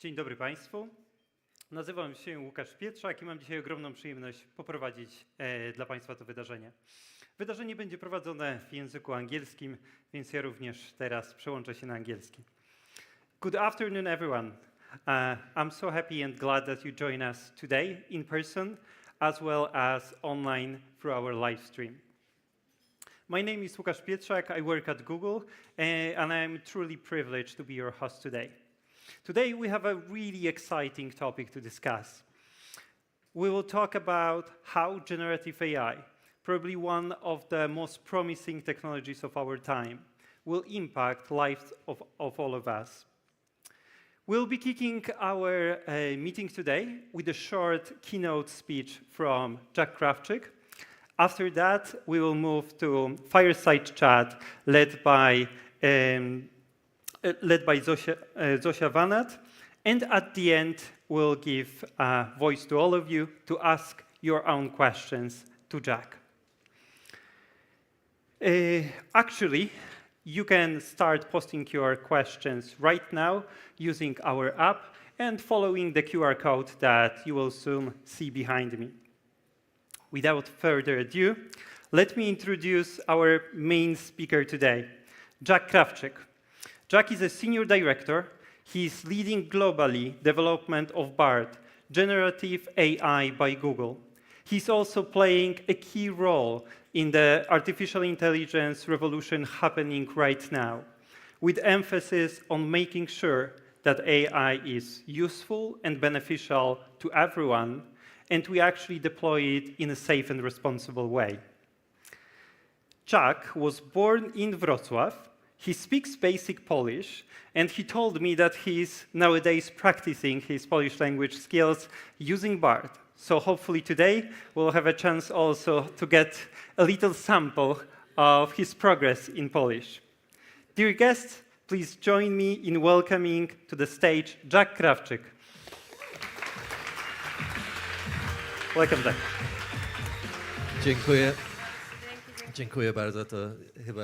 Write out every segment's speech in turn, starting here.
Dzień dobry Państwu. Nazywam się Łukasz Pietrzak i mam dzisiaj ogromną przyjemność poprowadzić dla Państwa to wydarzenie. Wydarzenie będzie prowadzone w języku angielskim, więc ja również teraz przełączę się na angielski. Good afternoon, everyone. I'm so happy and glad that you join us today in person, as well as online through our live stream. My name is Łukasz Pietrzak. I work at Google, and I'm truly privileged to be your host today. Today we have a really exciting topic to discuss. We will talk about how generative AI, probably one of the most promising technologies of our time, will impact lives of all of us. We'll be kicking our meeting today with a short keynote speech from Krawczyk. After that, we will move to Fireside chat led by Zosia Vanat. And at the end, we'll give a voice to all of you to ask your own questions to Jack. Actually, you can start posting your questions right now using our app and following the QR code that you will soon see behind me. Without further ado, let me introduce our main speaker today, Jack Krawczyk. Jack is a senior director. He's leading globally development of Barda, generative AI by Google. He's also playing a key role in the artificial intelligence revolution happening right now, with emphasis on making sure that AI is useful and beneficial to everyone, and we actually deploy it in a safe and responsible way. Jack was born in Wrocław. He speaks basic Polish, and he told me that he's nowadays practicing his Polish language skills using Barda. So hopefully today we'll have a chance also to get a little sample of his progress in Polish. Dear guests, please join me in welcoming to the stage Jack Krawczyk. Welcome, Jack. Dziękuję. Dziękuję bardzo. To chyba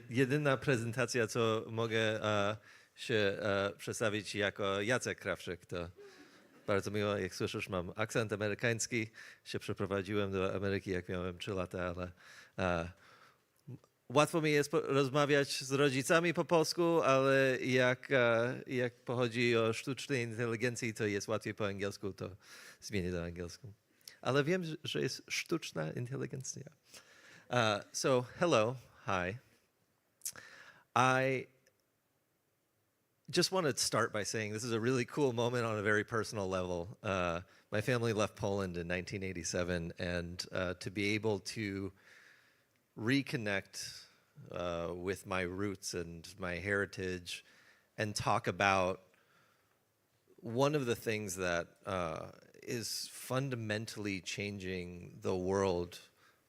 jedyna prezentacja, co mogę się przedstawić jako Jacek Krawczyk. To bardzo miło, jak słyszysz, mam akcent amerykański. Się przeprowadziłem do Ameryki, jak miałem 3 lata, ale łatwo mi jest rozmawiać z rodzicami po polsku, ale jak pochodzi o sztucznej inteligencji, to jest łatwiej po angielsku, to zmienię do angielsku. Ale wiem, że jest sztuczna inteligencja. So, hello, hi. I just want to start by saying this is a really cool moment on a very personal level. My family left Poland in 1987, and to be able to reconnect with my roots and my heritage and talk about one of the things that is fundamentally changing the world,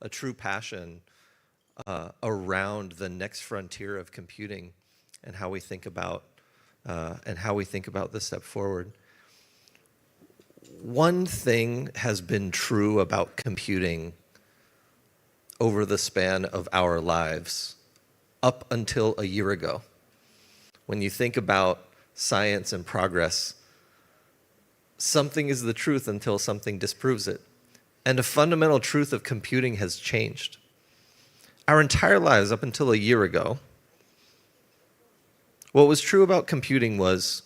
a true passion around the next frontier of computing and how we think about the step forward. One thing has been true about computing over the span of our lives up until a year ago. When you think about science and progress, something is the truth until something disproves it. And a fundamental truth of computing has changed. Our entire lives up until a year ago, what was true about computing was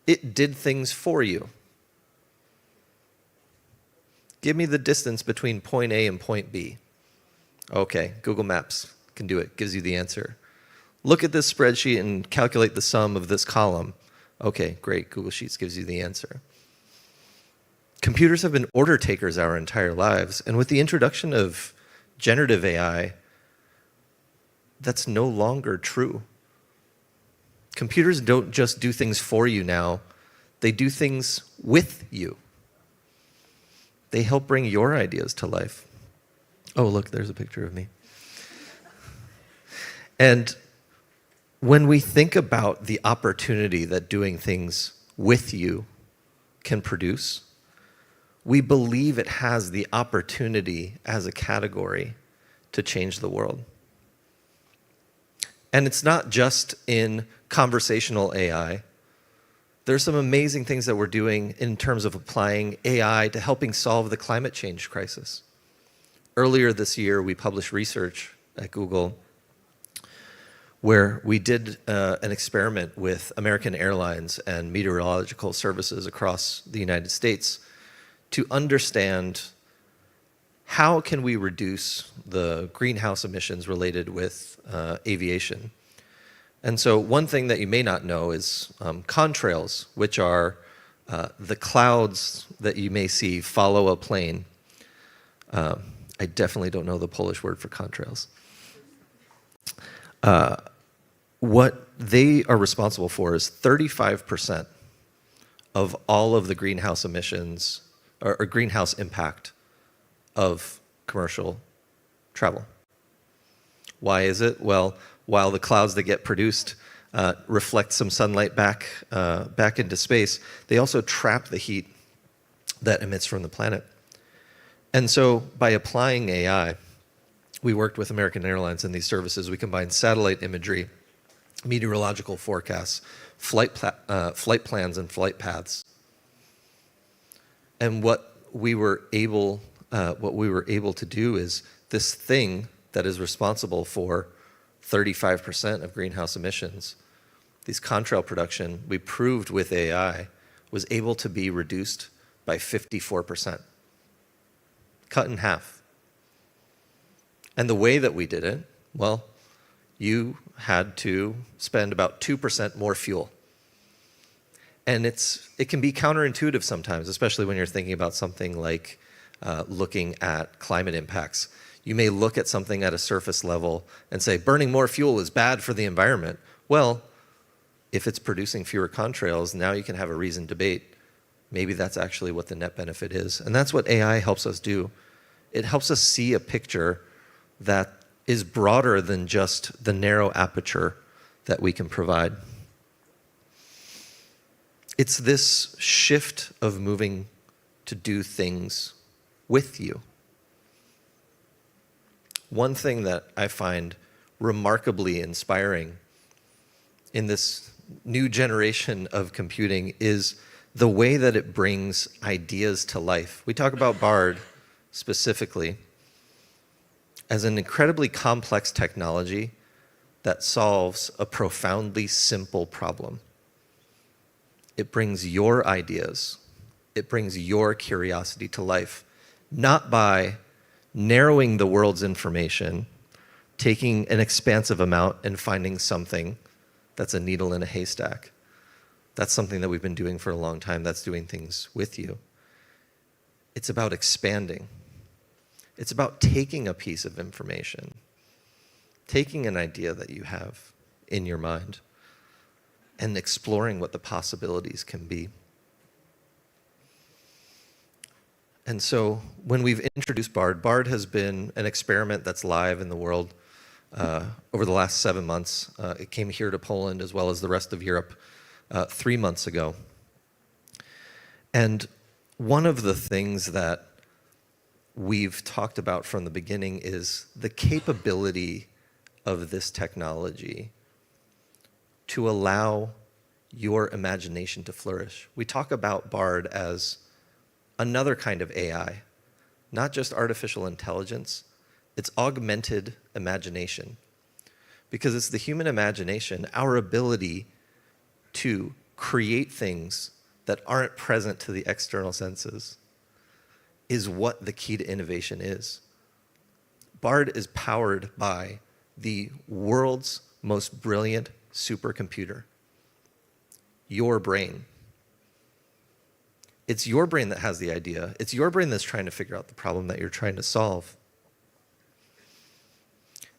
it did things for you. Give me the distance between point A and point B. Okay, Google Maps can do it, gives you the answer. Look at this spreadsheet and calculate the sum of this column. Okay, great, Google Sheets gives you the answer. Computers have been order takers our entire lives, and with the introduction of generative AI, that's no longer true. Computers don't just do things for you now, they do things with you. They help bring your ideas to life. Oh, look, there's a picture of me. And when we think about the opportunity that doing things with you can produce, we believe it has the opportunity as a category to change the world. And it's not just in conversational AI. There's some amazing things that we're doing in terms of applying AI to helping solve the climate change crisis. Earlier this year, we published research at Google where we did an experiment with American Airlines and meteorological services across the United States to understand how can we reduce the greenhouse emissions related with aviation. And so one thing that you may not know is contrails, which are the clouds that you may see follow a plane. I definitely don't know the Polish word for contrails. What they are responsible for is 35% of all of the greenhouse emissions or greenhouse impact of commercial travel. Why is it? Well, while the clouds that get produced reflect some sunlight back into space, they also trap the heat that emits from the planet. And so by applying AI, we worked with American Airlines and these services. We combined satellite imagery, meteorological forecasts, flight plans, and flight paths. And what we were able to do is this thing that is responsible for 35% of greenhouse emissions, these contrail production, we proved with AI, was able to be reduced by 54%, cut in half. And the way that we did it, well, you had to spend about 2% more fuel. And it can be counterintuitive sometimes, especially when you're thinking about something like looking at climate impacts. You may look at something at a surface level and say, burning more fuel is bad for the environment. Well, if it's producing fewer contrails, now you can have a reasoned debate. Maybe that's actually what the net benefit is. And that's what AI helps us do. It helps us see a picture that is broader than just the narrow aperture that we can provide. It's this shift of moving to do things with you. One thing that I find remarkably inspiring in this new generation of computing is the way that it brings ideas to life. We talk about Bard specifically as an incredibly complex technology that solves a profoundly simple problem. It brings your ideas, it brings your curiosity to life, not by narrowing the world's information, taking an expansive amount and finding something that's a needle in a haystack. That's something that we've been doing for a long time. That's doing things with you. It's about expanding. It's about taking a piece of information, taking an idea that you have in your mind, and exploring what the possibilities can be. And so when we've introduced Bard, Bard has been an experiment that's live in the world over the last 7 months. It came here to Poland as well as the rest of Europe 3 months ago. And one of the things that we've talked about from the beginning is the capability of this technology to allow your imagination to flourish. We talk about Bard as another kind of AI, not just artificial intelligence, it's augmented imagination. Because it's the human imagination, our ability to create things that aren't present to the external senses is what the key to innovation is. Bard is powered by the world's most brilliant supercomputer, your brain. It's your brain that has the idea. It's your brain that's trying to figure out the problem that you're trying to solve.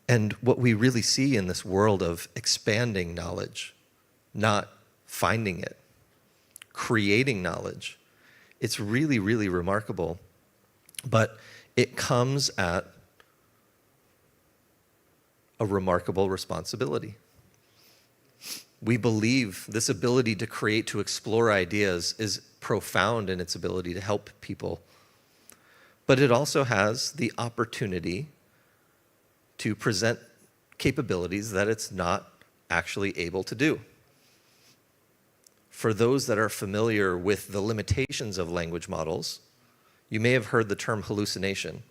And what we really see in this world of expanding knowledge, not finding it, creating knowledge, it's really, really remarkable. But it comes at a remarkable responsibility. We believe this ability to create, to explore ideas is profound in its ability to help people. But it also has the opportunity to present capabilities that it's not actually able to do. For those that are familiar with the limitations of language models, you may have heard the term hallucination.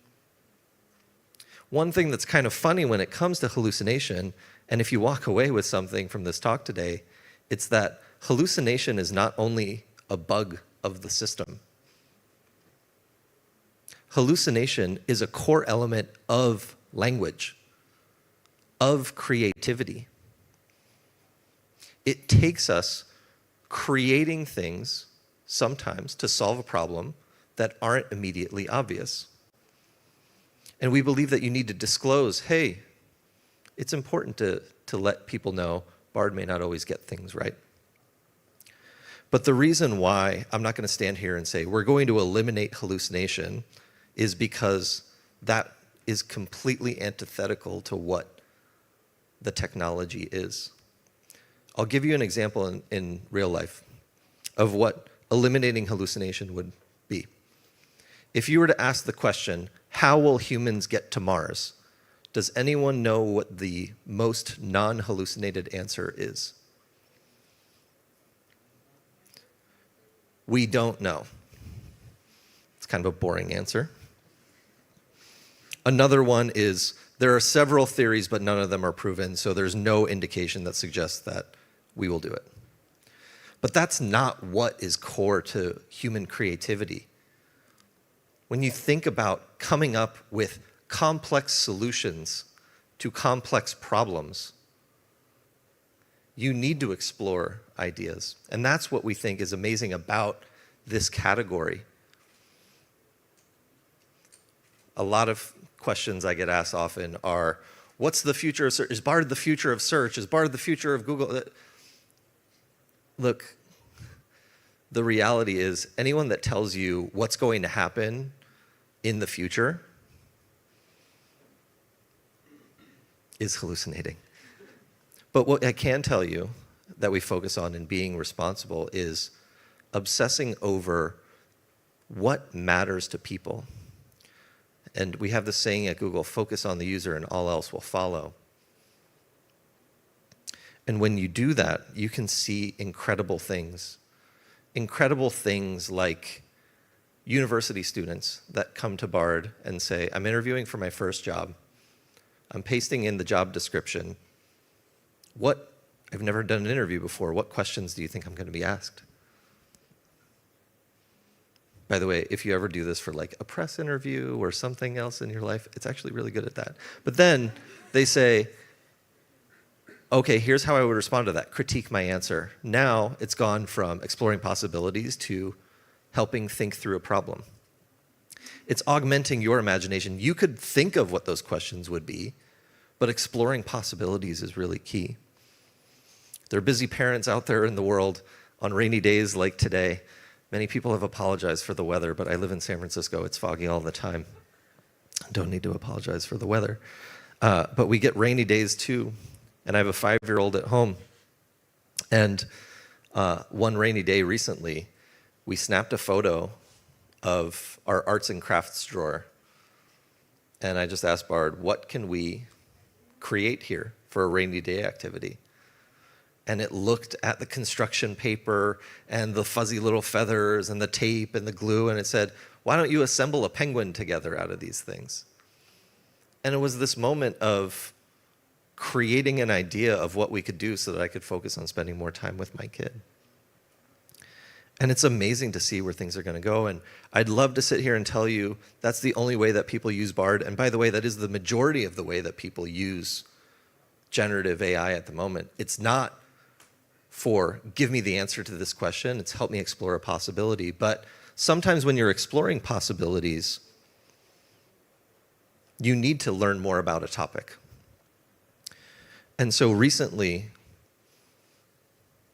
One thing that's kind of funny when it comes to hallucination, and if you walk away with something from this talk today, it's that hallucination is not only a bug of the system. Hallucination is a core element of language, of creativity. It takes us creating things sometimes to solve a problem that aren't immediately obvious. And we believe that you need to disclose, hey, it's important to let people know Bard may not always get things right. But the reason why I'm not going to stand here and say we're going to eliminate hallucination is because that is completely antithetical to what the technology is. I'll give you an example in real life of what eliminating hallucination would be. If you were to ask the question, how will humans get to Mars? Does anyone know what the most non-hallucinated answer is? We don't know. It's kind of a boring answer. Another one is there are several theories, but none of them are proven, so there's no indication that suggests that we will do it. But that's not what is core to human creativity. When you think about coming up with complex solutions to complex problems, you need to explore ideas. And that's what we think is amazing about this category. A lot of questions I get asked often are, what's the future of search? Is Bard the future of search? Is Bard the future of Google? Look, the reality is anyone that tells you what's going to happen in the future is hallucinating. But what I can tell you that we focus on in being responsible is obsessing over what matters to people. And we have this saying at Google, focus on the user and all else will follow. And when you do that, you can see incredible things. Incredible things like university students that come to Bard and say, I'm interviewing for my first job. I'm pasting in the job description. I've never done an interview before. What questions do you think I'm going to be asked? By the way, if you ever do this for like a press interview or something else in your life, it's actually really good at that. But then they say, okay, here's how I would respond to that. Critique my answer. Now it's gone from exploring possibilities to helping think through a problem. It's augmenting your imagination. You could think of what those questions would be, but exploring possibilities is really key. There are busy parents out there in the world on rainy days like today. Many people have apologized for the weather, but I live in San Francisco. It's foggy all the time. Don't need to apologize for the weather. But we get rainy days too. And I have a 5-year-old at home. And one rainy day recently, we snapped a photo of our arts and crafts drawer. And I just asked Bard, what can we create here for a rainy day activity? And it looked at the construction paper and the fuzzy little feathers and the tape and the glue, and it said, why don't you assemble a penguin together out of these things? And it was this moment of creating an idea of what we could do so that I could focus on spending more time with my kid. And it's amazing to see where things are going to go. And I'd love to sit here and tell you that's the only way that people use Bard. And by the way, that is the majority of the way that people use generative AI at the moment. It's not for give me the answer to this question. It's help me explore a possibility. But sometimes when you're exploring possibilities, you need to learn more about a topic. And so recently,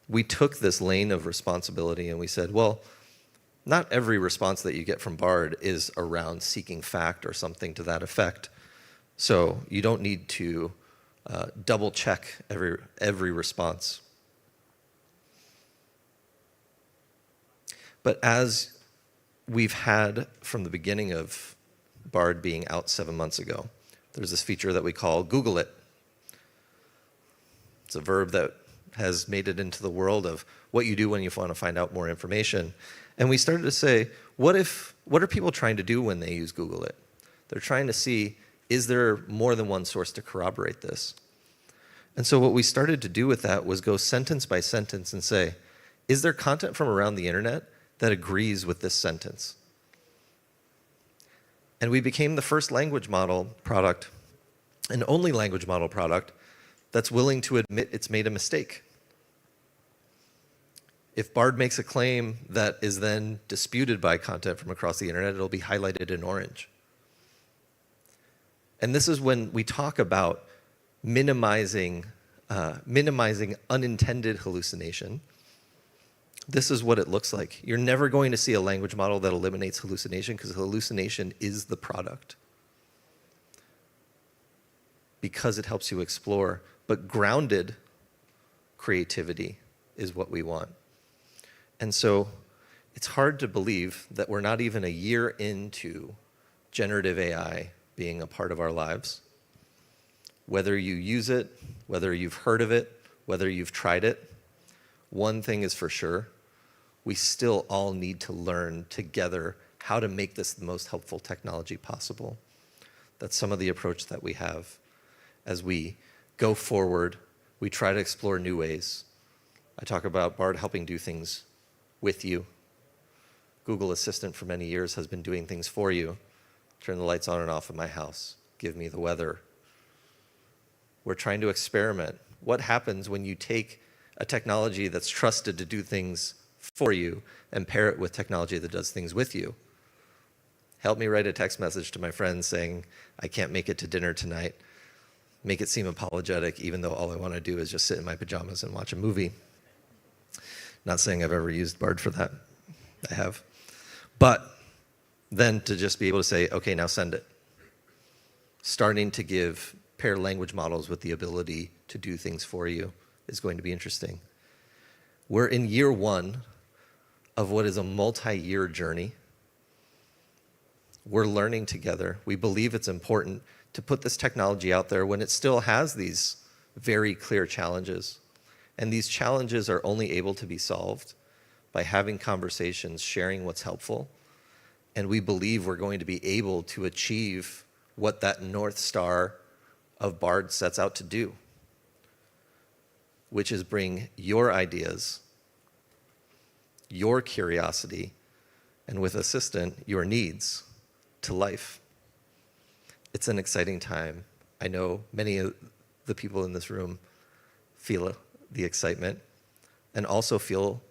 we took this lane of responsibility and we said, well, not every response that you get from Bard is around seeking fact or something to that effect. So you don't need to double check every response. But as we've had from the beginning of Bard being out 7 months ago, there's this feature that we call Google it. It's a verb that has made it into the world of what you do when you want to find out more information. And we started to say, what are people trying to do when they use Google it? They're trying to see, is there more than one source to corroborate this? And so what we started to do with that was go sentence by sentence and say, is there content from around the internet that agrees with this sentence? And we became the first language model product and only language model product that's willing to admit it's made a mistake. If Bard makes a claim that is then disputed by content from across the internet, it'll be highlighted in orange. And this is when we talk about minimizing unintended hallucination. This is what it looks like. You're never going to see a language model that eliminates hallucination because hallucination is the product, because it helps you explore. But grounded creativity is what we want. And so it's hard to believe that we're not even a year into generative AI being a part of our lives. Whether you use it, whether you've heard of it, whether you've tried it, one thing is for sure, we still all need to learn together how to make this the most helpful technology possible. That's some of the approach that we have as we go forward. We try to explore new ways. I talk about Bard helping do things with you. Google Assistant for many years has been doing things for you. Turn the lights on and off in my house. Give me the weather. We're trying to experiment. What happens when you take a technology that's trusted to do things for you and pair it with technology that does things with you? Help me write a text message to my friends saying, I can't make it to dinner tonight. Make it seem apologetic, even though all I want to do is just sit in my pajamas and watch a movie. Not saying I've ever used Bard for that. I have. But then to just be able to say, okay, now send it. Starting to pair language models with the ability to do things for you is going to be interesting. We're in year one of what is a multi-year journey. We're learning together. We believe it's important to put this technology out there when it still has these very clear challenges. And these challenges are only able to be solved by having conversations, sharing what's helpful. And we believe we're going to be able to achieve what that North Star of Bard sets out to do, which is bring your ideas, your curiosity, and with Assistant, your needs to life. It's an exciting time. I know many of the people in this room feel the excitement and also feel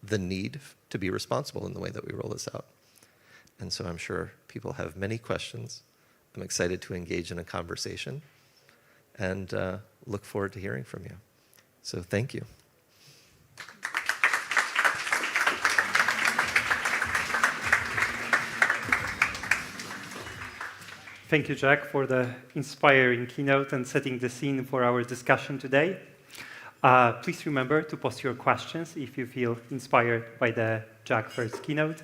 the need to be responsible in the way that we roll this out. And so I'm sure people have many questions. I'm excited to engage in a conversation and look forward to hearing from you. So thank you. Thank you, Jack, for the inspiring keynote and setting the scene for our discussion today. Please remember to post your questions if you feel inspired by the Jack first keynote.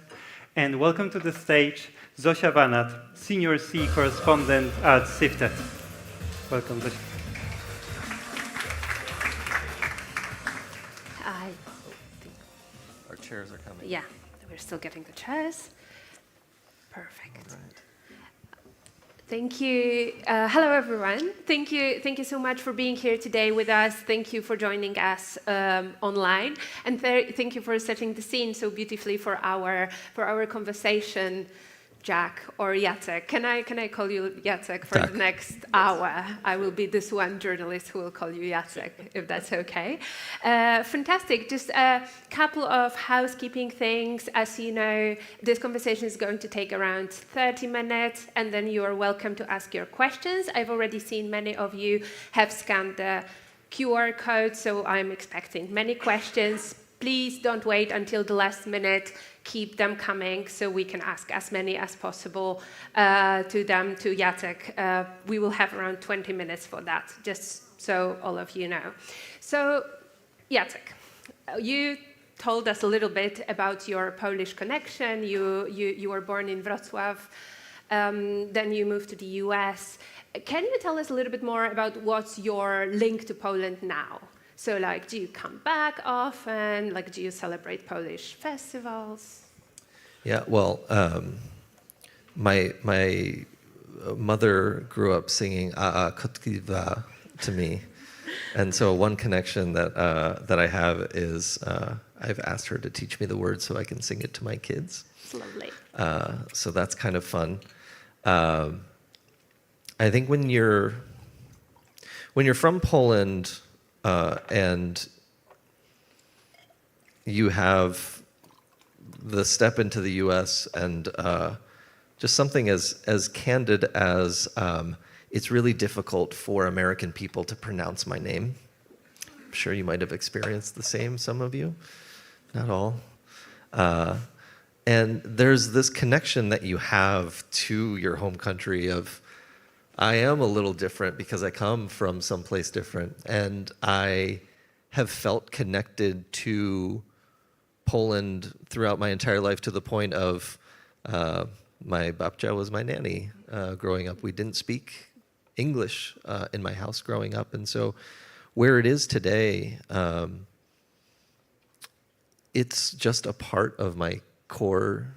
And welcome to the stage, Zosia Vanat, Senior C Correspondent at Sifted. Welcome, Zosia. Our chairs are coming. Yeah, we're still getting the chairs. Perfect. All right. Thank you. Hello, everyone. Thank you so much for being here today with us. Thank you for joining us online, and thank you for setting the scene so beautifully for our conversation. Jack or Jacek. Can I call you Jacek for Tak. the next hour? I will be this one journalist who will call you Jacek, if that's okay. Fantastic. Just a couple of housekeeping things. As you know, this conversation is going to take around 30 minutes, and then you are welcome to ask your questions. I've already seen many of you have scanned the QR code, so I'm expecting many questions. Please don't wait until the last minute. Keep them coming so we can ask as many as possible to Jacek. We will have around 20 minutes for that, just so all of you know. So, Jacek, you told us a little bit about your Polish connection. You were born in Wrocław, then you moved to the US. Can you tell us a little bit more about what's your link to Poland now? So like, do you come back often? Like, do you celebrate Polish festivals? Yeah, well, my mother grew up singing "A kotkiwa" to me, and so one connection that I have is I've asked her to teach me the words so I can sing it to my kids. It's lovely. So that's kind of fun. I think when you're from Poland and you have the step into the U.S. and just something as candid as it's really difficult for American people to pronounce my name. I'm sure you might have experienced the same, some of you, not all. And there's this connection that you have to your home country of, I am a little different because I come from someplace different, and I have felt connected to Poland throughout my entire life to the point of my babcia was my nanny growing up. We didn't speak English in my house growing up, and so where it is today, it's just a part of my core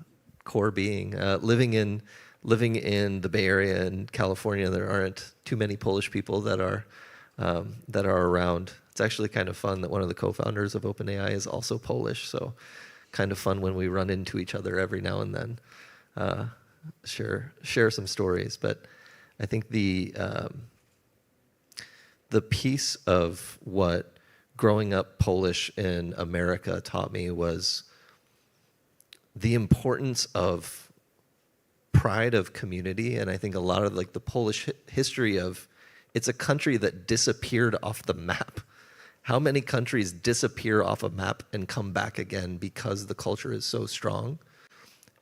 being. Living in the Bay Area in California, there aren't too many Polish people that are around. It's actually kind of fun that one of the co-founders of OpenAI is also Polish, so kind of fun when we run into each other every now and then, share some stories. But I think the piece of what growing up Polish in America taught me was the importance of pride of community. And I think a lot of like the Polish history of, it's a country that disappeared off the map. How many countries disappear off a map and come back again because the culture is so strong?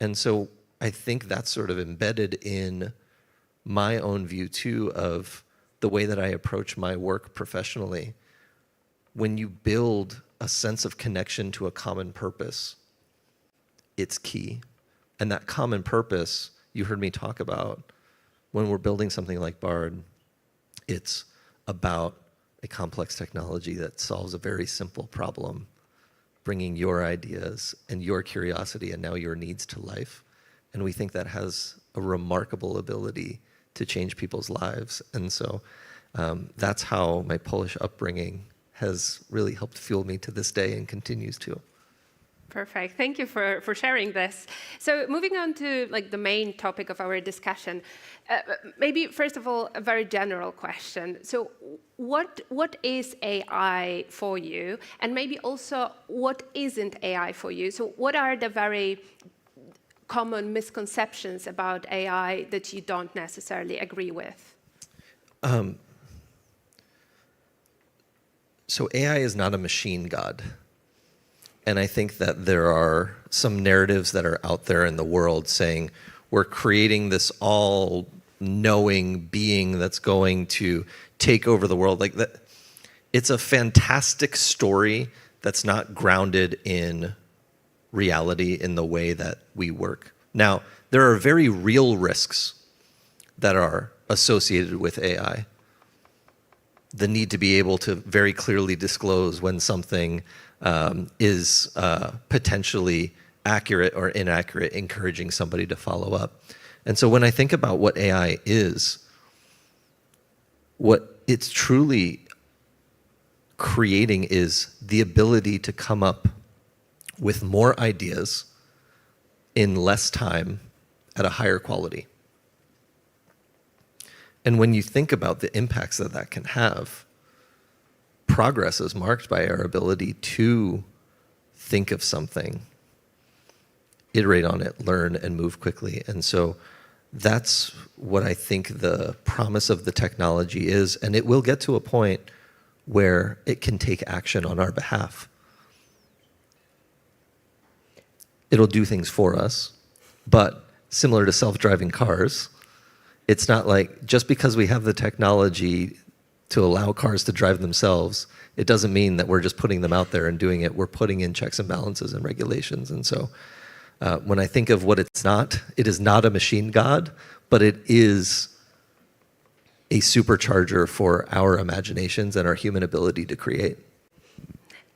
And so I think that's sort of embedded in my own view too of the way that I approach my work professionally. When you build a sense of connection to a common purpose, it's key. And that common purpose you heard me talk about when we're building something like Bard, it's about a complex technology that solves a very simple problem, bringing your ideas and your curiosity and now your needs to life. And we think that has a remarkable ability to change people's lives. And so that's how my Polish upbringing has really helped fuel me to this day and continues to. Perfect. Thank you for sharing this. So moving on to like the main topic of our discussion, maybe first of all, a very general question. So what is AI for you? And maybe also what isn't AI for you? So what are the very common misconceptions about AI that you don't necessarily agree with? So AI is not a machine god. And I think that there are some narratives that are out there in the world saying we're creating this all-knowing being that's going to take over the world. Like that, it's a fantastic story that's not grounded in reality in the way that we work. Now, there are very real risks that are associated with AI. The need to be able to very clearly disclose when something is potentially accurate or inaccurate, encouraging somebody to follow up. And so when I think about what AI is, what it's truly creating is the ability to come up with more ideas in less time at a higher quality. And when you think about the impacts that that can have, progress is marked by our ability to think of something, iterate on it, learn, and move quickly. And so that's what I think the promise of the technology is. And it will get to a point where it can take action on our behalf. It'll do things for us, but similar to self-driving cars, it's not like just because we have the technology to allow cars to drive themselves, it doesn't mean that we're just putting them out there and doing it. We're putting in checks and balances and regulations. And so when I think of what it's not, it is not a machine god, but it is a supercharger for our imaginations and our human ability to create.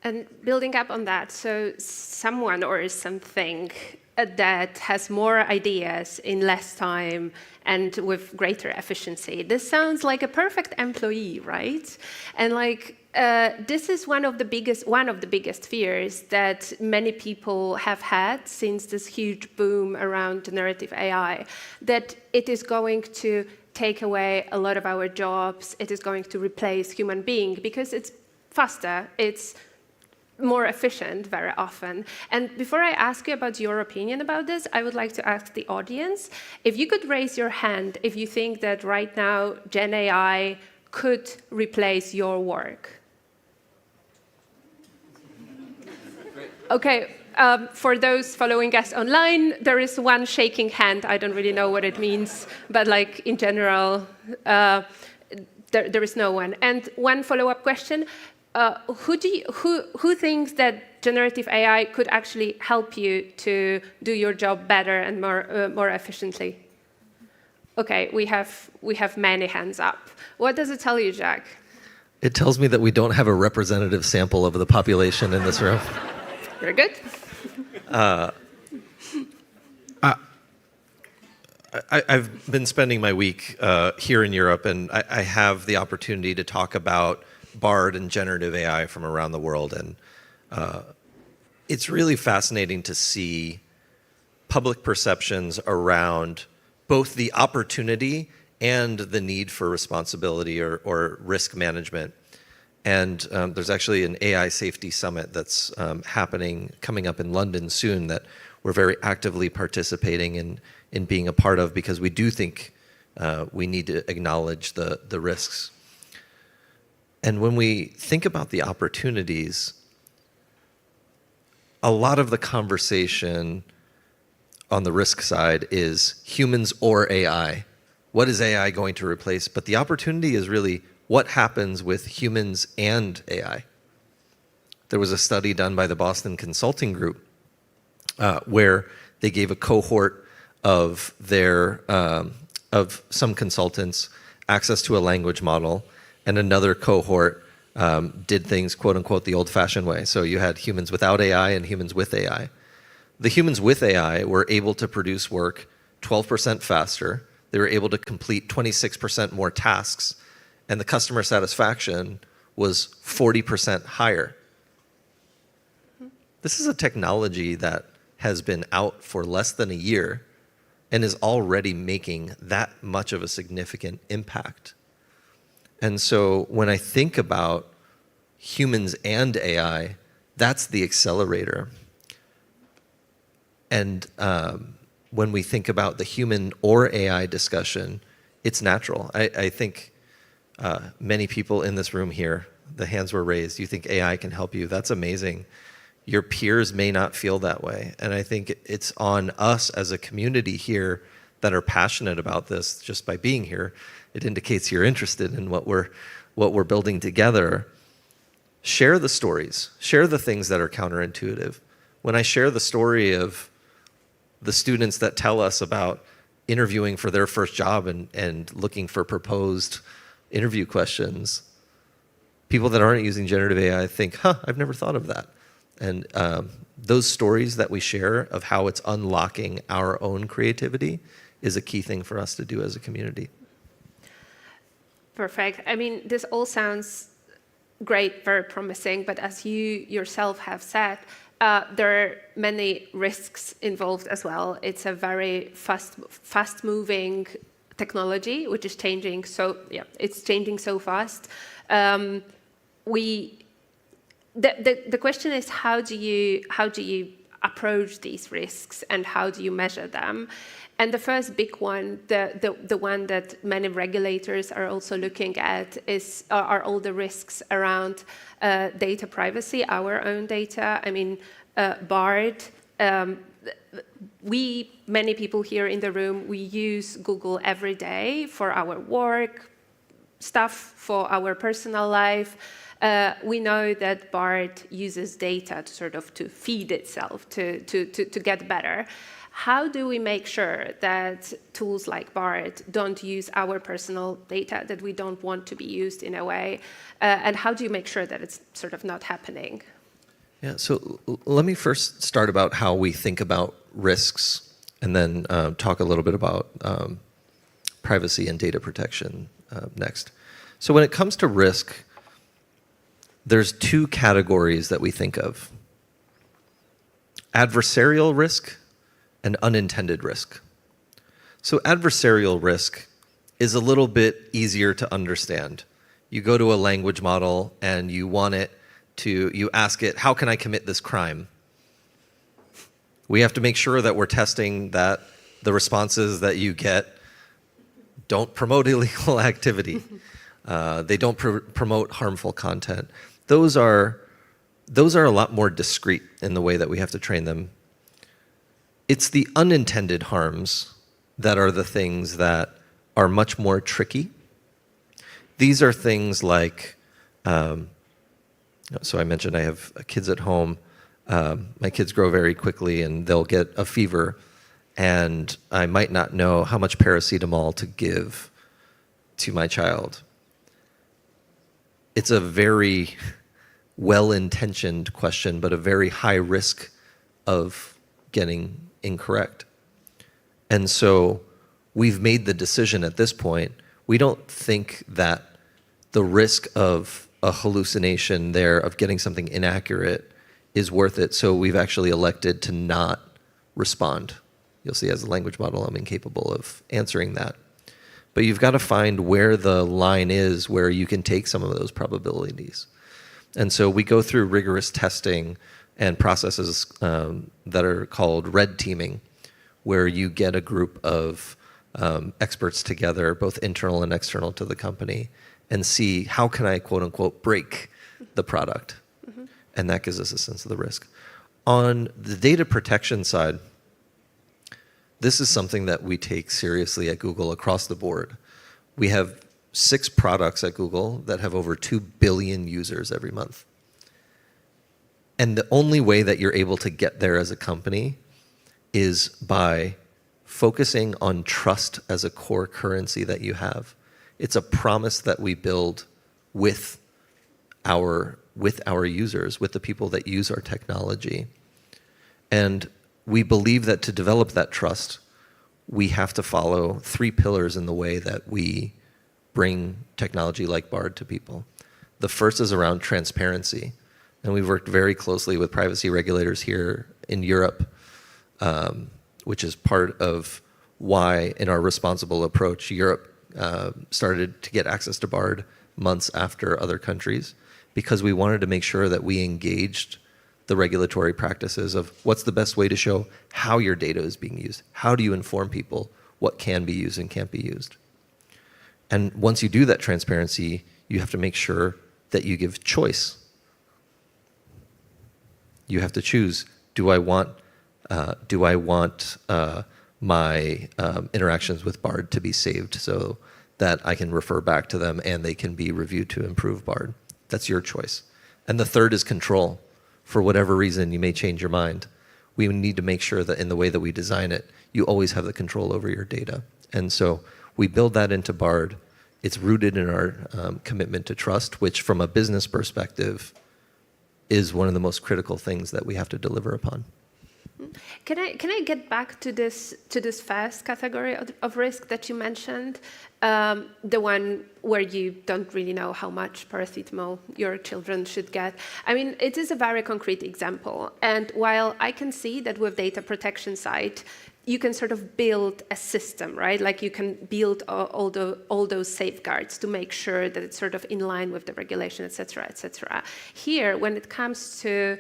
And building up on that, so someone or something that has more ideas in less time and with greater efficiency. This sounds like a perfect employee, right? And like this is one of the biggest fears that many people have had since this huge boom around generative AI, that it is going to take away a lot of our jobs, it is going to replace human being because it's faster, it's more efficient very often. And before I ask you about your opinion about this, I would like to ask the audience, if you could raise your hand if you think that right now Gen AI could replace your work. Okay, for those following us online, there is one shaking hand. I don't really know what it means, but like in general, there is no one. And one follow-up question. Who thinks that generative AI could actually help you to do your job better and more efficiently? Okay, we have many hands up. What does it tell you, Jack? It tells me that we don't have a representative sample of the population in this room. Very good. I've been spending my week here in Europe, and I have the opportunity to talk about Bard and generative AI from around the world. And it's really fascinating to see public perceptions around both the opportunity and the need for responsibility or risk management. And there's actually an AI safety summit that's coming up in London soon that we're very actively participating in being a part of, because we do think we need to acknowledge the risks. And when we think about the opportunities, a lot of the conversation on the risk side is humans or AI. What is AI going to replace? But the opportunity is really what happens with humans and AI. There was a study done by the Boston Consulting Group where they gave a cohort of some consultants access to a language model, and another cohort did things, quote unquote, the old-fashioned way. So you had humans without AI and humans with AI. The humans with AI were able to produce work 12% faster. They were able to complete 26% more tasks, and the customer satisfaction was 40% higher. This is a technology that has been out for less than a year and is already making that much of a significant impact. And so when I think about humans and AI, that's the accelerator. And when we think about the human or AI discussion, it's natural. I think many people in this room here, the hands were raised, you think AI can help you. That's amazing. Your peers may not feel that way. And I think it's on us as a community here that are passionate about this. Just by being here, it indicates you're interested in what we're building together. Share the stories. Share the things that are counterintuitive. When I share the story of the students that tell us about interviewing for their first job and looking for proposed interview questions, people that aren't using generative AI think, I've never thought of that. And those stories that we share of how it's unlocking our own creativity is a key thing for us to do as a community. Perfect. I mean, this all sounds great, very promising, but as you yourself have said, there are many risks involved as well. It's a very fast-moving technology, which is changing it's changing so fast. The question is, how do you approach these risks and how do you measure them? And the first big one, the one that many regulators are also looking at, are all the risks around data privacy, our own data. I mean, Bard. Many people here in the room, we use Google every day for our work stuff, for our personal life. We know that Bard uses data to feed itself, to get better. How do we make sure that tools like Bard don't use our personal data that we don't want to be used in a way? And how do you make sure that it's not happening? Yeah, so let me first start about how we think about risks, and then talk a little bit about privacy and data protection next. So when it comes to risk, there's two categories that we think of: adversarial risk and unintended risk. So adversarial risk is a little bit easier to understand. You go to a language model and you ask it, how can I commit this crime? We have to make sure that we're testing that the responses that you get don't promote illegal activity. They don't promote harmful content. Those are a lot more discrete in the way that we have to train them. It's the unintended harms that are the things that are much more tricky. These are things like, so I mentioned I have kids at home. My kids grow very quickly and they'll get a fever, and I might not know how much paracetamol to give to my child. It's a very well-intentioned question, but a very high risk of getting incorrect. And so we've made the decision at this point. We don't think that the risk of a hallucination there, of getting something inaccurate, is worth it. So we've actually elected to not respond. You'll see as a language model, I'm incapable of answering that. But you've got to find where the line is where you can take some of those probabilities. And so we go through rigorous testing and processes that are called red teaming, where you get a group of experts together, both internal and external to the company, and see how can I, quote unquote, break the product. Mm-hmm. And that gives us a sense of the risk. On the data protection side, this is something that we take seriously at Google across the board. We have 6 products at Google that have over 2 billion users every month. And the only way that you're able to get there as a company is by focusing on trust as a core currency that you have. It's a promise that we build with our users, with the people that use our technology. And we believe that to develop that trust, we have to follow 3 pillars in the way that we bring technology like Bard to people. The first is around transparency. And we've worked very closely with privacy regulators here in Europe, which is part of why, in our responsible approach, Europe started to get access to Bard months after other countries, because we wanted to make sure that we engaged the regulatory practices of what's the best way to show how your data is being used. How do you inform people what can be used and can't be used? And once you do that transparency, you have to make sure that you give choice. You have to choose, do I want my interactions with Bard to be saved so that I can refer back to them and they can be reviewed to improve Bard? That's your choice. And the third is control. For whatever reason, you may change your mind. We need to make sure that in the way that we design it, you always have the control over your data. And so we build that into Bard. It's rooted in our commitment to trust, which from a business perspective is one of the most critical things that we have to deliver upon. Can I get back to this first category of risk that you mentioned, the one where you don't really know how much paracetamol your children should get? I mean, it is a very concrete example, and while I can see that with data protection side, you can sort of build a system, right? Like you can build all those safeguards to make sure that it's sort of in line with the regulation, et cetera, et cetera. Here, when it comes to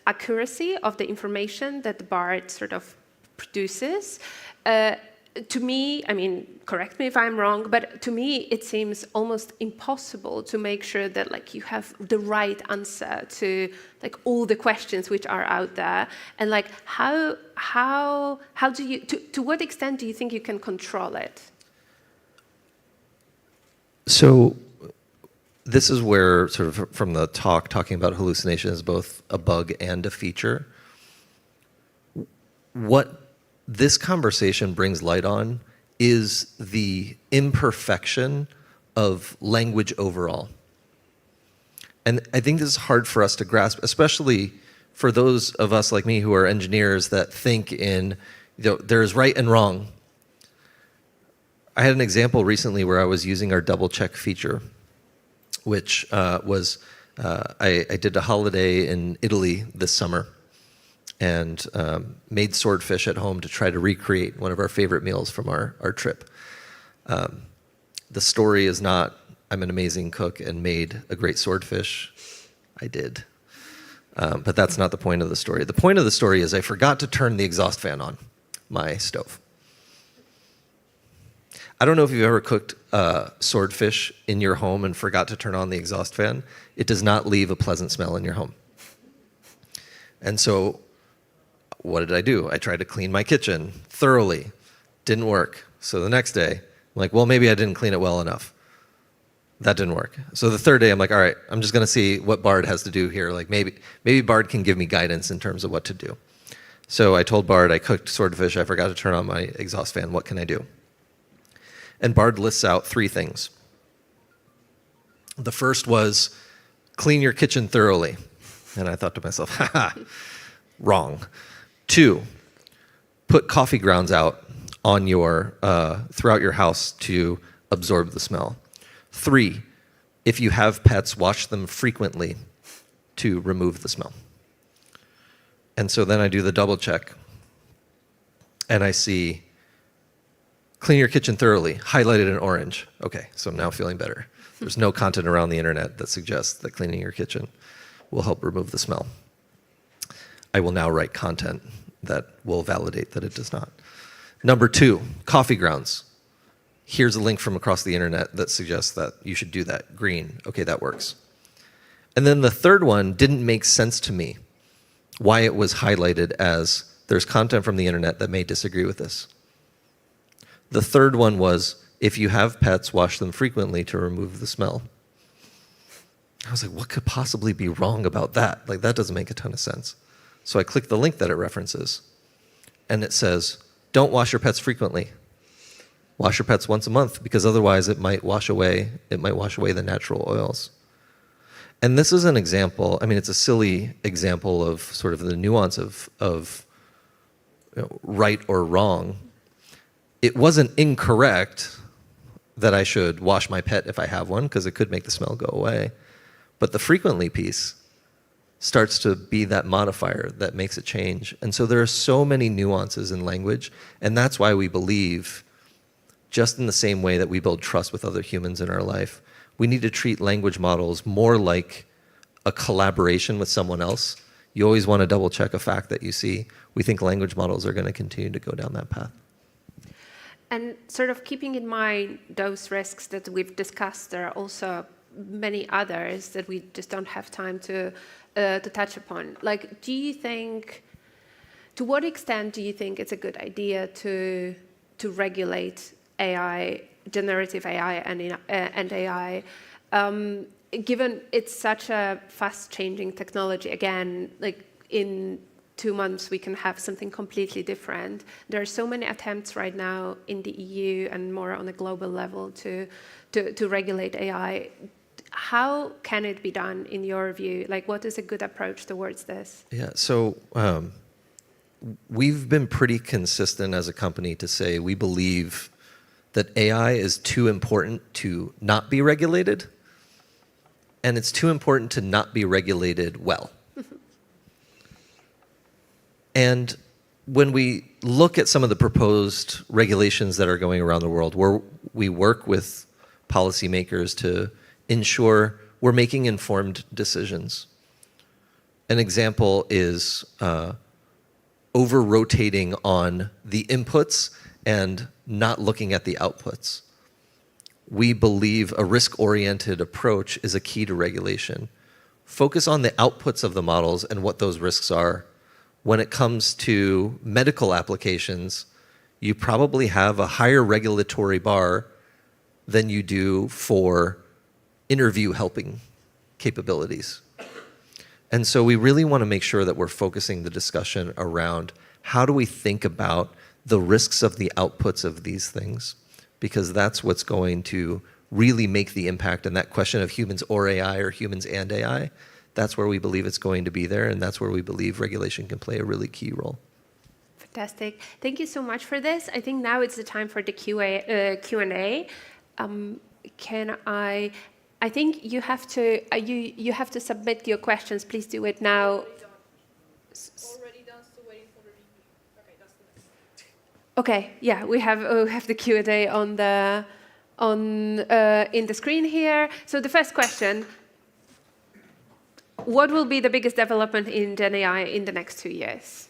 accuracy of the information that the Bard sort of produces, to me, I mean, correct me if I'm wrong, but to me it seems almost impossible to make sure that like you have the right answer to like all the questions which are out there, and like how do you to what extent do you think you can control it? So this is where sort of from the talking about hallucination is both a bug and a feature. What this conversation brings light on is the imperfection of language overall. And I think this is hard for us to grasp, especially for those of us like me who are engineers that think in, there's right and wrong. I had an example recently where I was using our double check feature, which was, I did a holiday in Italy this summer and made swordfish at home to try to recreate one of our favorite meals from our trip. The story is not, I'm an amazing cook and made a great swordfish. I did. But that's not the point of the story. The point of the story is I forgot to turn the exhaust fan on my stove. I don't know if you've ever cooked swordfish in your home and forgot to turn on the exhaust fan. It does not leave a pleasant smell in your home. And so what did I do? I tried to clean my kitchen thoroughly. Didn't work. So the next day, I'm like, well, maybe I didn't clean it well enough. That didn't work. So the third day, I'm like, all right, I'm just going to see what Bard has to do here. Like maybe Bard can give me guidance in terms of what to do. So I told Bard, I cooked swordfish. I forgot to turn on my exhaust fan. What can I do? And Bard lists out 3 things. The first was clean your kitchen thoroughly. And I thought to myself, haha, wrong. 2, put coffee grounds out on your throughout your house to absorb the smell. 3, if you have pets, wash them frequently to remove the smell. And so then I do the double check, and I see clean your kitchen thoroughly, highlighted in orange. Okay, so I'm now feeling better. There's no content around the internet that suggests that cleaning your kitchen will help remove the smell. I will now write content that will validate that it does not. Number 2, coffee grounds. Here's a link from across the internet that suggests that you should do that. Green, okay, that works. And then the third one didn't make sense to me, why it was highlighted as there's content from the internet that may disagree with this. The third one was, if you have pets, wash them frequently to remove the smell. I was like, what could possibly be wrong about that? Like, that doesn't make a ton of sense. So I click the link that it references, and it says, don't wash your pets frequently. Wash your pets once a month, because otherwise it might wash away the natural oils. And this is an example, I mean, it's a silly example of sort of the nuance of right or wrong. It wasn't incorrect that I should wash my pet if I have one, because it could make the smell go away. But the frequently piece starts to be that modifier that makes it change. And so there are so many nuances in language, and that's why we believe, just in the same way that we build trust with other humans in our life, we need to treat language models more like a collaboration with someone else. You always want to double check a fact that you see. We think language models are going to continue to go down that path. And sort of keeping in mind those risks that we've discussed, there are also many others that we just don't have time to touch upon. Like, do you think, to what extent do you think it's a good idea to regulate AI, generative AI and AI, given it's such a fast-changing technology? Again, like in 2 months we can have something completely different. There are so many attempts right now in the EU and more on a global level to regulate AI. How can it be done in your view? Like, what is a good approach towards this? Yeah, so we've been pretty consistent as a company to say we believe that AI is too important to not be regulated, and it's too important to not be regulated well. And when we look at some of the proposed regulations that are going around the world, where we work with policymakers to ensure we're making informed decisions. An example is over-rotating on the inputs and not looking at the outputs. We believe a risk-oriented approach is a key to regulation. Focus on the outputs of the models and what those risks are. When it comes to medical applications, you probably have a higher regulatory bar than you do for interview helping capabilities. And so we really want to make sure that we're focusing the discussion around how do we think about the risks of the outputs of these things, because that's what's going to really make the impact. And that question of humans or AI or humans and AI, that's where we believe it's going to be there, and that's where we believe regulation can play a really key role. Fantastic. Thank you so much for this. I think now it's the time for the Q&A. I think you have to you have to submit your questions. Please do it now. Already done, still waiting for the review. Okay, that's the next. Okay, yeah, we have the Q&A in the screen here. So the first question: what will be the biggest development in Gen AI in the next 2 years?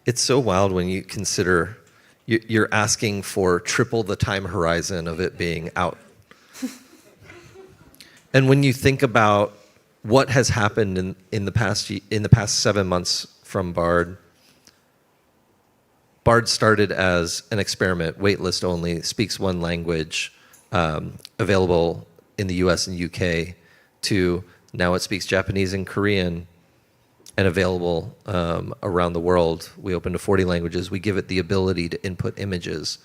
It's so wild when you consider you're asking for triple the time horizon of it being out. And when you think about what has happened in the past 7 months from Bard, Bard started as an experiment, waitlist only, speaks one language, available in the US and UK, to now it speaks Japanese and Korean and available around the world. We open to 40 languages. We give it the ability to input images.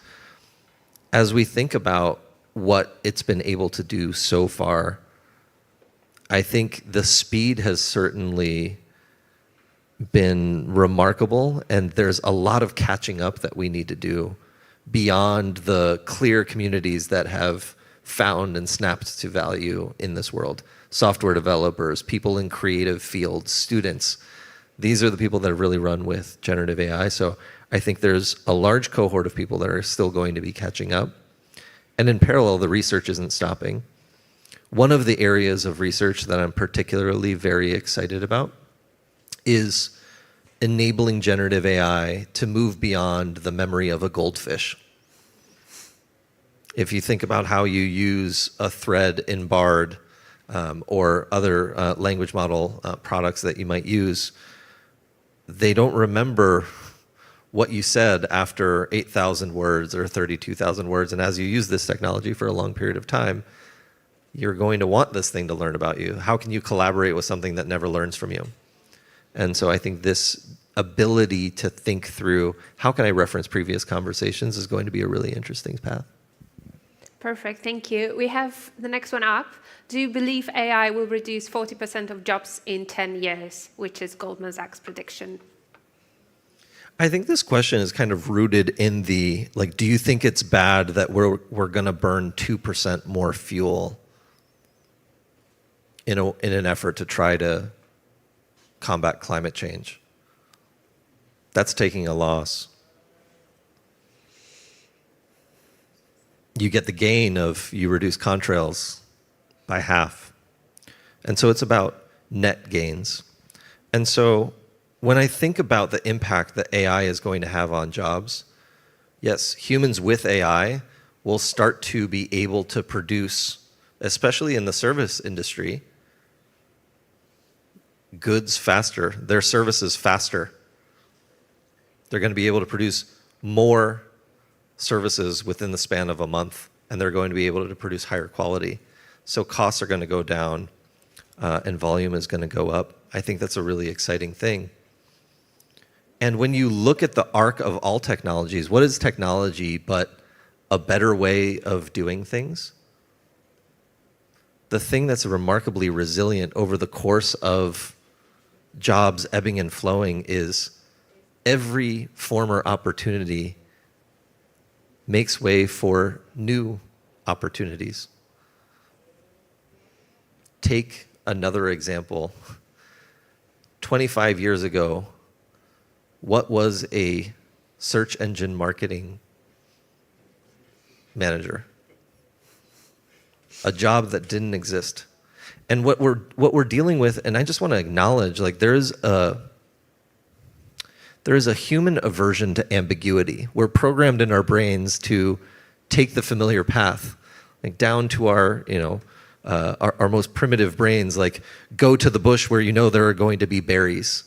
As we think about what it's been able to do so far, I think the speed has certainly been remarkable, and there's a lot of catching up that we need to do beyond the clear communities that have found and snapped to value in this world. Software developers, people in creative fields, students. These are the people that have really run with generative AI. So I think there's a large cohort of people that are still going to be catching up. And in parallel, the research isn't stopping. One of the areas of research that I'm particularly very excited about is enabling generative AI to move beyond the memory of a goldfish. If you think about how you use a thread in Bard, or other language model products that you might use, they don't remember what you said after 8,000 words or 32,000 words. And as you use this technology for a long period of time, you're going to want this thing to learn about you. How can you collaborate with something that never learns from you? And so I think this ability to think through how can I reference previous conversations is going to be a really interesting path. Perfect, thank you. We have the next one up. Do you believe AI will reduce 40% of jobs in 10 years, which is Goldman Sachs' prediction? I think this question is kind of rooted in the, like, do you think it's bad that we're going to burn 2% more fuel in an effort to try to combat climate change? That's taking a loss. You get the gain of you reduce contrails by half. And so it's about net gains. And so when I think about the impact that AI is going to have on jobs, yes, humans with AI will start to be able to produce, especially in the service industry, goods faster, their services faster. They're going to be able to produce more services within the span of a month, and they're going to be able to produce higher quality. So costs are going to go down, and volume is going to go up. I think that's a really exciting thing. And when you look at the arc of all technologies, what is technology but a better way of doing things? The thing that's remarkably resilient over the course of jobs ebbing and flowing is every former opportunity makes way for new opportunities. Take another example. 25 years ago, what was a search engine marketing manager? A job that didn't exist. And what we're dealing with, and I just want to acknowledge, like, there is a human aversion to ambiguity. We're programmed in our brains to take the familiar path, like down to our most primitive brains, like go to the bush where you know there are going to be berries.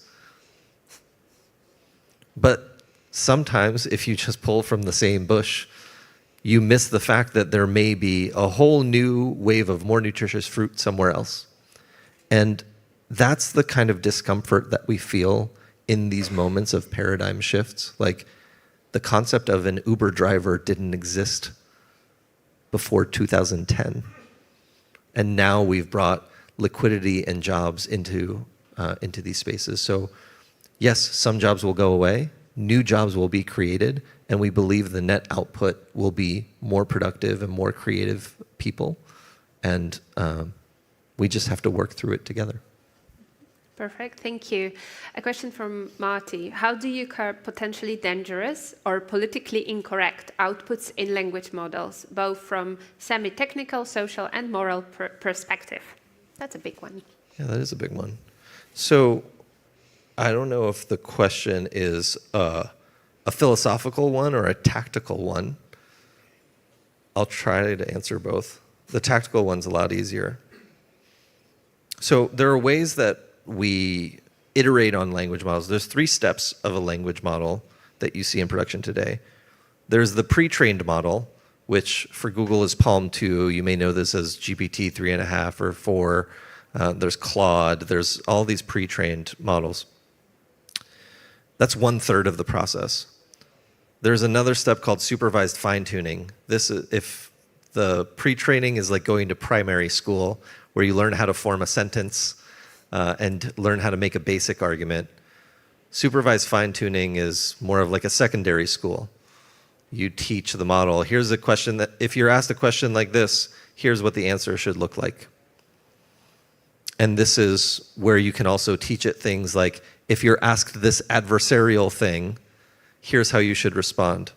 But sometimes if you just pull from the same bush, you miss the fact that there may be a whole new wave of more nutritious fruit somewhere else. And that's the kind of discomfort that we feel in these moments of paradigm shifts. Like, the concept of an Uber driver didn't exist before 2010. And now we've brought liquidity and jobs into these spaces. So yes, some jobs will go away, new jobs will be created, and we believe the net output will be more productive and more creative people. And we just have to work through it together. Perfect, thank you. A question from Marty. How do you curb potentially dangerous or politically incorrect outputs in language models, both from semi-technical, social, and moral perspective? That's a big one. Yeah, that is a big one. So I don't know if the question is a philosophical one or a tactical one. I'll try to answer both. The tactical one's a lot easier. So there are ways that we iterate on language models. There's 3 steps of a language model that you see in production today. There's the pre-trained model, which for Google is Palm 2. You may know this as GPT 3.5 or 4. There's Claude. There's all these pre-trained models. That's 1/3 of the process. There's another step called supervised fine-tuning. This is if the pre-training is like going to primary school, where you learn how to form a sentence and learn how to make a basic argument. Supervised fine-tuning is more of like a secondary school. You teach the model, here's a question that, if you're asked a question like this, here's what the answer should look like. And this is where you can also teach it things like, if you're asked this adversarial thing, here's how you should respond.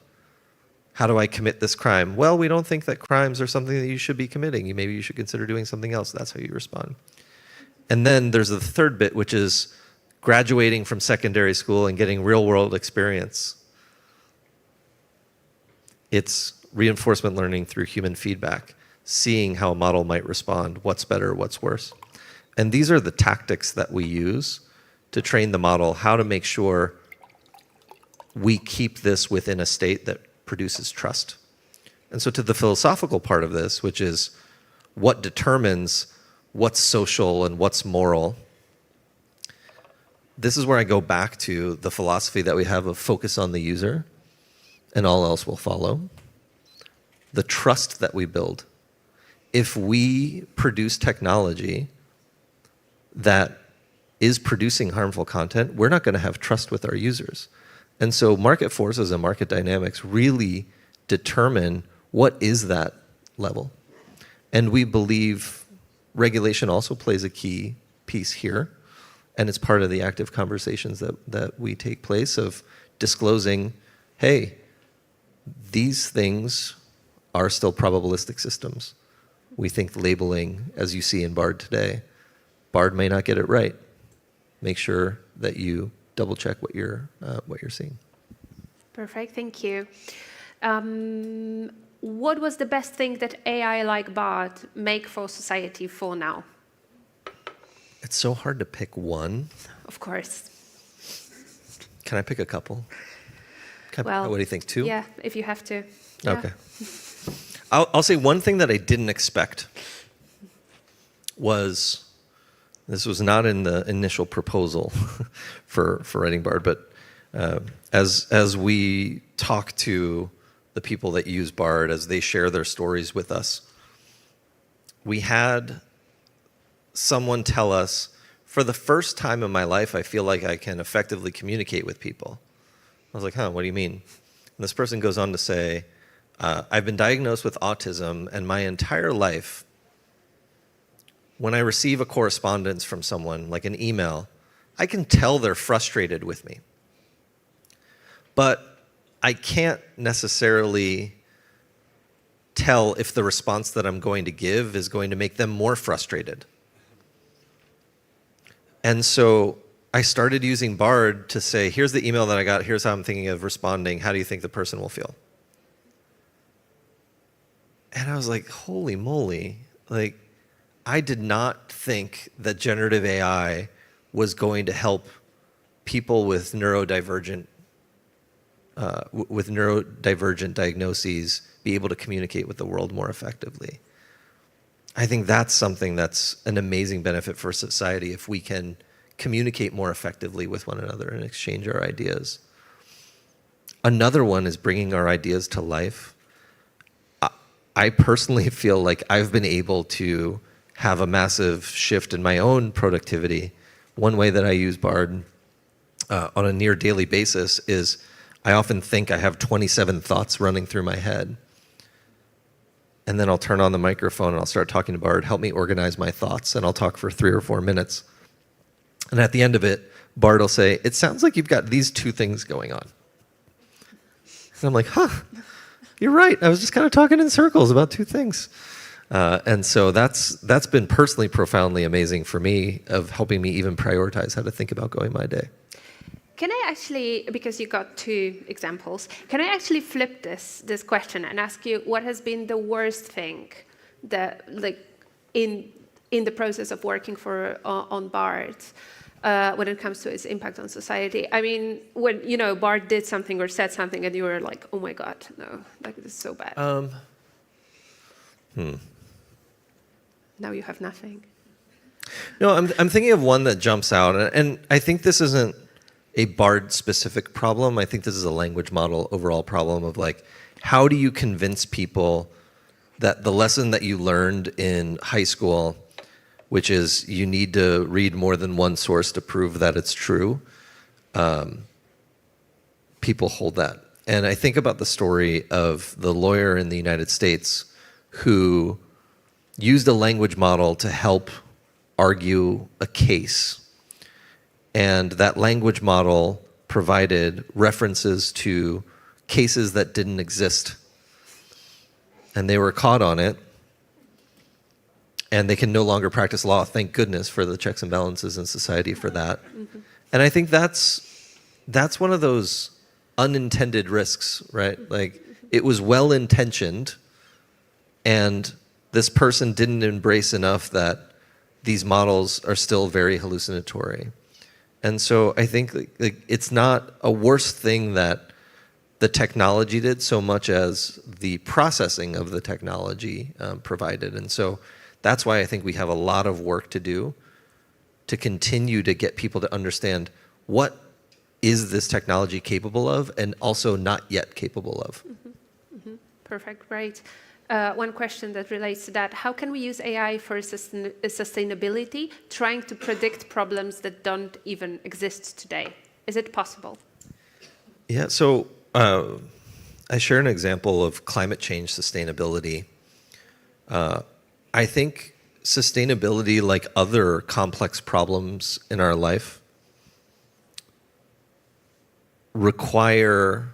How do I commit this crime? Well, we don't think that crimes are something that you should be committing. Maybe you should consider doing something else. That's how you respond. And then there's the third bit, which is graduating from secondary school and getting real-world experience. It's reinforcement learning through human feedback, seeing how a model might respond, what's better, what's worse. And these are the tactics that we use to train the model, how to make sure we keep this within a state that produces trust. And so to the philosophical part of this, which is what determines what's social and what's moral, this is where I go back to the philosophy that we have of focus on the user and all else will follow. The trust that we build. If we produce technology that is producing harmful content, we're not going to have trust with our users. And so market forces and market dynamics really determine what is that level. And we believe regulation also plays a key piece here. And it's part of the active conversations that we take place of disclosing, hey, these things are still probabilistic systems. We think labeling, as you see in Bard today, Bard may not get it right. Make sure that you double check what you're seeing. Perfect, thank you. What was the best thing that AI like Bard make for society for now? It's so hard to pick one. Of course. Can I pick a couple? Well, what do you think, 2? Yeah, if you have to. Yeah. Okay. I'll say one thing that I didn't expect was, this was not in the initial proposal for writing Bard, but as we talk to the people that use Bard, as they share their stories with us, we had someone tell us, for the first time in my life, I feel like I can effectively communicate with people. I was like, what do you mean? And this person goes on to say, I've been diagnosed with autism, and my entire life, when I receive a correspondence from someone, like an email, I can tell they're frustrated with me. But I can't necessarily tell if the response that I'm going to give is going to make them more frustrated. And so I started using Bard to say, here's the email that I got, here's how I'm thinking of responding, how do you think the person will feel? And I was like, holy moly, like, I did not think that generative AI was going to help people with neurodivergent diagnoses be able to communicate with the world more effectively. I think that's something that's an amazing benefit for society if we can communicate more effectively with one another and exchange our ideas. Another one is bringing our ideas to life. I personally feel like I've been able to have a massive shift in my own productivity. One way that I use Bard on a near daily basis is I often think I have 27 thoughts running through my head. And then I'll turn on the microphone and I'll start talking to Bard, help me organize my thoughts, and I'll talk for 3 or 4 minutes. And at the end of it, Bard will say, it sounds like you've got these 2 things going on. And I'm like, huh, you're right. I was just kind of talking in circles about 2 things. And so that's been personally profoundly amazing for me, of helping me even prioritize how to think about going my day. Can I actually, because you got 2 examples, can I actually flip this question and ask you what has been the worst thing that, like, in the process of working on Bard when it comes to its impact on society? I mean, when Bard did something or said something and you were like, oh my God, no, like this is so bad. Now you have nothing. No, I'm thinking of one that jumps out, and I think this isn't a Bard-specific problem. I think this is a language model overall problem of, like, how do you convince people that the lesson that you learned in high school, which is you need to read more than one source to prove that it's true, people hold that. And I think about the story of the lawyer in the United States who used a language model to help argue a case. And that language model provided references to cases that didn't exist. And they were caught on it. And they can no longer practice law. Thank goodness for the checks and balances in society for that. Mm-hmm. And I think that's one of those unintended risks, right? Like, it was well-intentioned, and this person didn't embrace enough that these models are still very hallucinatory. And so I think, like, it's not a worse thing that the technology did so much as the processing of the technology provided. And so that's why I think we have a lot of work to do to continue to get people to understand what is this technology capable of and also not yet capable of. Mm-hmm. Mm-hmm. Perfect, great. One question that relates to that: how can we use AI for sustainability, trying to predict problems that don't even exist today? Is it possible? Yeah, so I share an example of climate change sustainability. I think sustainability, like other complex problems in our life, require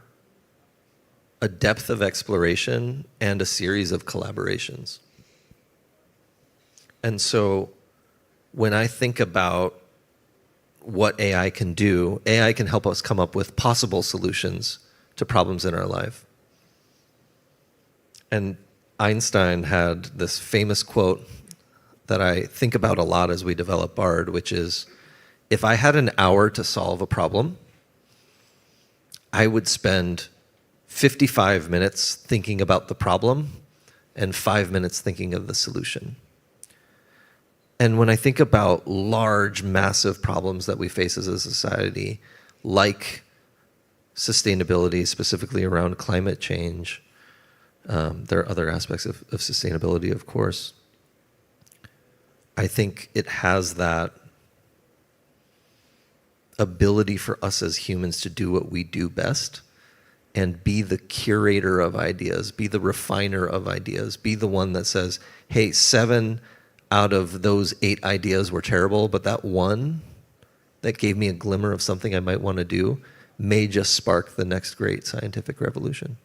a depth of exploration and a series of collaborations. And so when I think about what AI can do, AI can help us come up with possible solutions to problems in our life. And Einstein had this famous quote that I think about a lot as we develop Bard, which is, if I had an hour to solve a problem, I would spend 55 minutes thinking about the problem and 5 minutes thinking of the solution. And when I think about large, massive problems that we face as a society, like sustainability, specifically around climate change, there are other aspects of sustainability, of course. I think it has that ability for us as humans to do what we do best and be the curator of ideas, be the refiner of ideas, be the one that says, hey, 7 out of those 8 ideas were terrible, but that one that gave me a glimmer of something I might want to do may just spark the next great scientific revolution.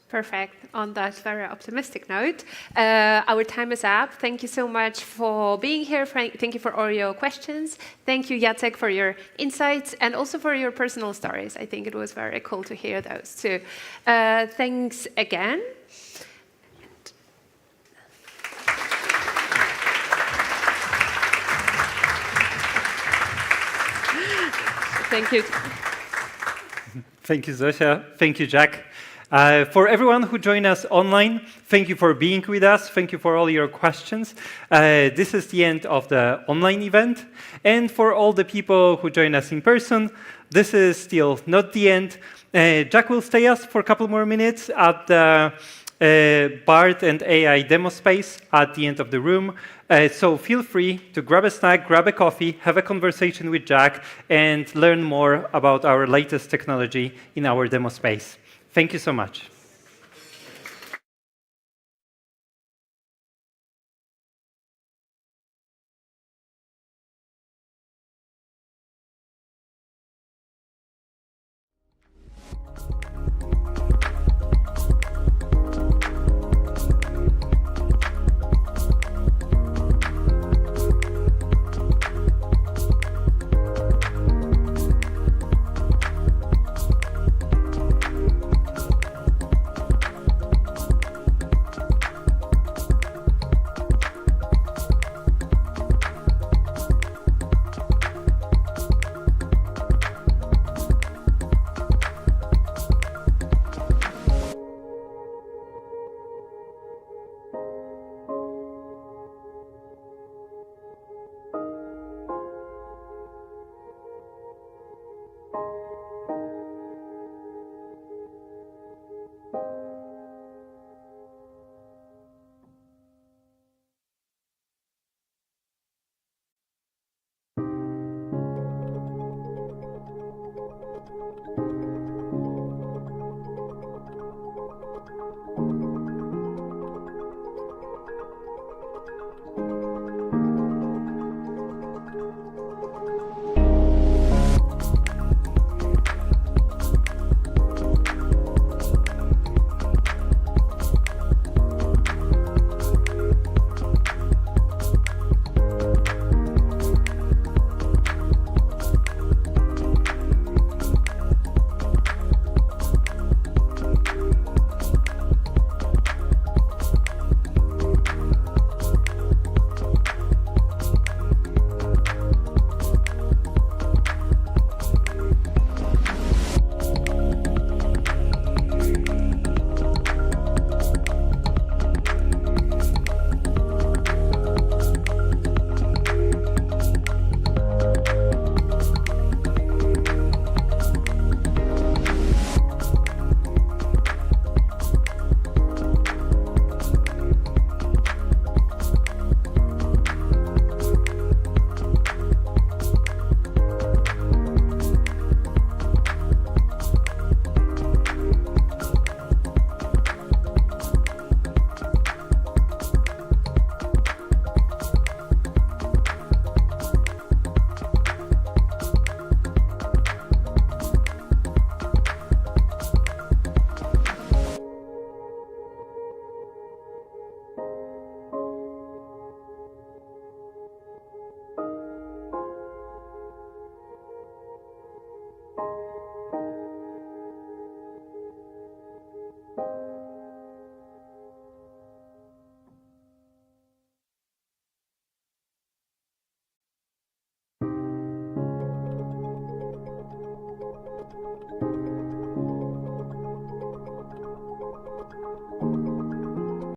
Perfect. On that very optimistic note, our time is up. Thank you so much for being here. Thank you for all your questions. Thank you, Jacek, for your insights and also for your personal stories. I think it was very cool to hear those too. Thanks again. Thank you. Thank you, Zosia. Thank you, Jack. For everyone who joined us online, thank you for being with us. Thank you for all your questions. This is the end of the online event. And for all the people who joined us in person, this is still not the end. Jack will stay us for a couple more minutes at the BARD and AI demo space at the end of the room. So feel free to grab a snack, grab a coffee, have a conversation with Jack, and learn more about our latest technology in our demo space. Thank you so much.